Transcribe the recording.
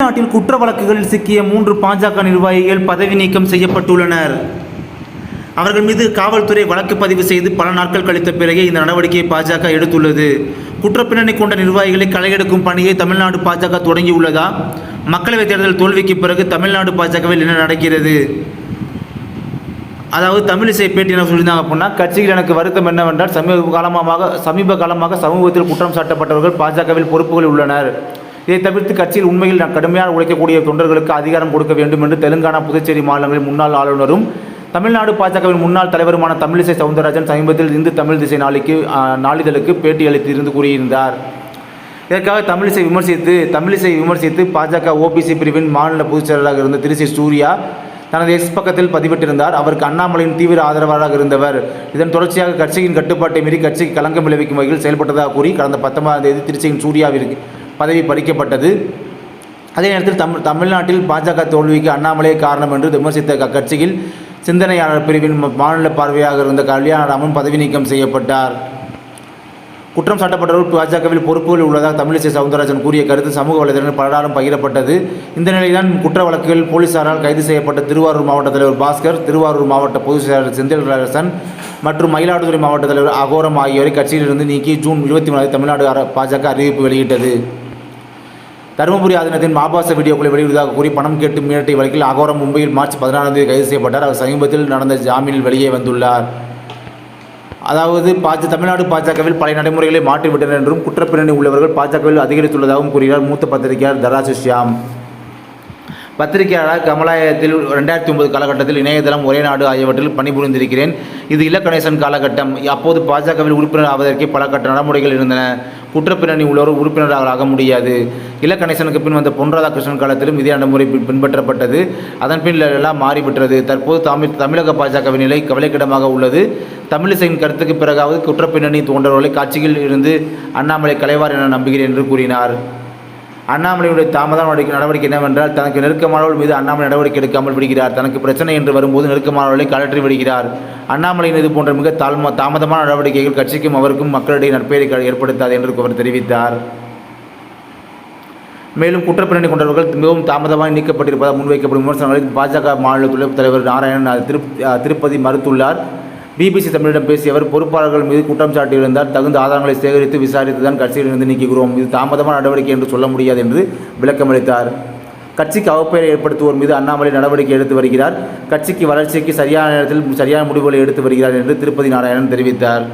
நாட்டில் குற்ற வழக்குகளில் சிக்கிய 3 பாஜக நிர்வாகிகள் பதவி நீக்கம் செய்யப்பட்டுள்ளனர். அவர்கள் மீது காவல்துறை வழக்கு பதிவு செய்து பல நாட்கள் கழித்த பிறகே இந்த நடவடிக்கையை பாஜக எடுத்துள்ளது. குற்றப்பின்னணி கொண்ட நிர்வாகிகளை களையெடுக்கும் பணியை தமிழ்நாடு பாஜக தொடங்கியுள்ளதா? மக்களவைத் தேர்தல் தோல்விக்கு பிறகு தமிழ்நாடு பாஜகவில் என்ன நடக்கிறது? அதாவது தமிழிசை பேட்டி என்ன சொல்லியிருந்தாங்க அப்படின்னா, கட்சியில் எனக்கு வருத்தம் என்னவென்றால் சமீப காலமாக சமூகத்தில் குற்றம் சாட்டப்பட்டவர்கள் பாஜகவில் பொறுப்புகளில் உள்ளனர். இதை தவிர்த்து கட்சியில் உண்மையில் கடுமையாக உழைக்கக்கூடிய தொண்டர்களுக்கு அதிகாரம் கொடுக்க வேண்டும் என்று தெலுங்கானா, புதுச்சேரி மாநிலங்களின் முன்னாள் ஆளுநரும் தமிழ்நாடு பாஜகவின் முன்னாள் தலைவருமான தமிழிசை சவுந்தரராஜன் சமீபத்தில் இந்து தமிழ் திசை நாளிதழுக்கு பேட்டி அளித்து இருந்து கூறியிருந்தார். இதற்காக தமிழிசை விமர்சித்து பாஜக ஓபிசி பிரிவின் மாநில பொதுச் செயலாளராக இருந்த திரு சூர்யா தனது எக்ஸ் பக்கத்தில் பதிவிட்டிருந்தார். அவருக்கு அண்ணாமலையின் தீவிர ஆதரவாளராக இருந்தவர். இதன் தொடர்ச்சியாக கட்சியின் கட்டுப்பாட்டை மீறி கட்சிக்கு களங்கம் விளைவிக்கும் வகையில் செயல்பட்டதாக கூறி கடந்த 19ஆம் தேதி திருச்சியின் சூர்யாவிற்கு பதவி பறிக்கப்பட்டது. அதே நேரத்தில் தமிழ்நாட்டில் பாஜக தோல்விக்கு அண்ணாமலே காரணம் என்று விமர்சித்த அக்கட்சியில் சிந்தனையாளர் பிரிவின் மாநில பார்வையாக இருந்த கல்யாணராமன் பதவி நீக்கம் செய்யப்பட்டார். குற்றம் சாட்டப்பட்டவர்கள் பாஜகவில் பொறுப்புகள் உள்ளதாக தமிழிசை சவுந்தரராஜன் கூறிய கருத்து சமூக வலைதளங்களில் பலராலும் பகிரப்பட்டது. இந்த நிலையில்தான் குற்ற வழக்குகள் போலீசாரால் கைது செய்யப்பட்ட திருவாரூர் மாவட்ட தலைவர் பாஸ்கர், திருவாரூர் மாவட்ட பொதுச் செயலாளர் செந்தில்ரசன் மற்றும் மயிலாடுதுறை மாவட்ட தலைவர் அகோரம் ஆகியோரை கட்சியிலிருந்து நீக்கி ஜூன் 24 தமிழ்நாடு பாஜக அறிவிப்பு வெளியிட்டது. தருமபுரி ஆதீனத்தின் ஆபாச வீடியோக்களை வெளியிடுவதாக கூறி பணம் கேட்டு மிரட்டிய வழக்கில் அகோரம் மும்பையில் மார்ச் 14ஆம் தேதி கைது செய்யப்பட்டார். அவர் சமீபத்தில் நடந்த ஜாமீனில் வெளியே வந்துள்ளார். அதாவது தமிழ்நாடு பாஜகவில் பல நடைமுறைகளை மாற்றிவிட்டனர் என்றும் குற்றப்பின்னணி உள்ளவர்கள் பாஜகவில் அதிகரித்துள்ளதாகவும் கூறுகிறார் மூத்த பத்திரிகையாளர் தராசு ஷியாம். பத்திரிகையாளர் கமலாயத்தில் 2009 காலகட்டத்தில் இணையதளம், ஒரே நாடு ஆகியவற்றில் பணிபுரிந்திருக்கிறேன். இது இலக்கணேசன் காலகட்டம். அப்போது பாஜகவில் உறுப்பினர் ஆவதற்கு பல கட்ட நடைமுறைகள் இருந்தன. குற்றப்பின்னணி உள்ளவர் உறுப்பினராக ஆக முடியாது. இலக்கணேசனுக்கு பின் வந்த பொன் ராதாகிருஷ்ணன் காலத்திலும் இதே நடைமுறை பின்பற்றப்பட்டது. அதன் பின் எல்லாம் மாறிவிட்டது. தற்போது தமிழக பாஜகவின் நிலை கவலைக்கிடமாக உள்ளது. தமிழிசையின் கருத்துக்கு பிறகாவது குற்றப்பின்னணி தோன்றவர்களை காட்சியில் இருந்து அண்ணாமலை கலைவார் என நம்புகிறேன் என்று கூறினார். அண்ணாமலையுடைய தாமதமான நடவடிக்கை என்னவென்றால், தனக்கு நெருக்கமானவர்கள் மீது அண்ணாமலை நடவடிக்கை எடுக்காமல் விடுகிறார். தனக்கு பிரச்சனை என்று வரும்போது நெருக்கமானவர்களை கலற்றி விடுகிறார். அண்ணாமலையின் இது போன்ற மிக தாமதமான நடவடிக்கைகள் கட்சிக்கும் அவருக்கும் மக்களிடையே நற்பெயரை ஏற்படுத்தாது என்று அவர் தெரிவித்தார். மேலும் குற்றப்பின்னணி கொண்டவர்கள் மிகவும் தாமதமாக நீக்கப்பட்டிருப்பதாக முன்வைக்கப்படும் விமர்சனங்களை பாஜக மாநில துணைத் தலைவர் நாராயணன் திருப்பதி மறுத்துள்ளார். பிபிசி தமிழிடம் பேசிய அவர், பொறுப்பாளர்கள் மீது குற்றம் சாட்டியிருந்தால் தகுந்த ஆதாரங்களை சேகரித்து விசாரித்துதான் கட்சியிலிருந்து நீக்குகிறோம். இது தாமதமான நடவடிக்கை என்று சொல்ல முடியாது என்று விளக்கமளித்தார். கட்சிக்கு அவப்பெயரை ஏற்படுத்துவோர் மீது அண்ணாமலை நடவடிக்கை எடுத்து வருகிறார். கட்சிக்கு வளர்ச்சிக்கு சரியான நேரத்தில் சரியான முடிவுகளை எடுத்து வருகிறார் என்று திருப்பதி நாராயணன் தெரிவித்தார்.